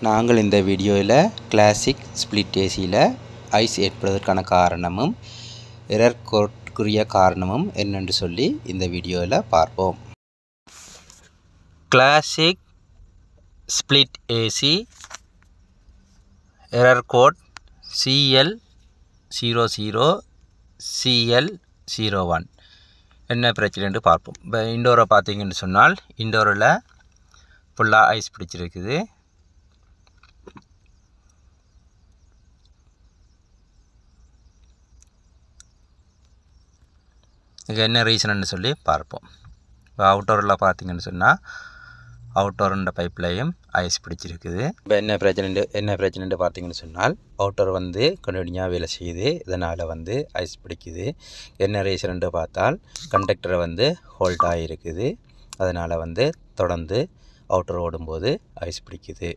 நாங்கள் இந்த வீடியோவில் கிளாசிக் ஸ்பிளிட் ஏசியில் ஐஸ் ஏற்படுவதற்கான காரணமும் எரர் கோட்க்குரிய காரணமும் என்னென்று சொல்லி இந்த வீடியோவில் பார்ப்போம். Classic split AC error code CL00 CL01 என்ன பிரச்சனைன்னு பார்ப்போம். இப்போ இண்டோரை பார்த்தீங்கன்னு சொன்னால் இண்டோரில் ஃபுல்லாக ஐஸ் பிடிச்சிருக்குது. இது என்ன ரீசன்னு சொல்லி பார்ப்போம். இப்போ அவுட்டோரில் பார்த்தீங்கன்னு சொன்னால் அவுட்டோருன்ற பைப்லையும் ஐஸ் பிடிச்சிருக்குது. இப்போ என்ன பிரச்சனைன்னு பார்த்தீங்கன்னு சொன்னால் அவுட்டோர் கண்டினியூவாக வேலை செய்யுது. இதனால் ஐஸ் பிடிக்குது. என்ன ரீசன்னு பார்த்தால் கண்டக்டரை ஹோல்ட் ஆகிருக்குது. அதனால் தொடர்ந்து அவுட்டர் ஓடும்போது ஐஸ் பிடிக்குது.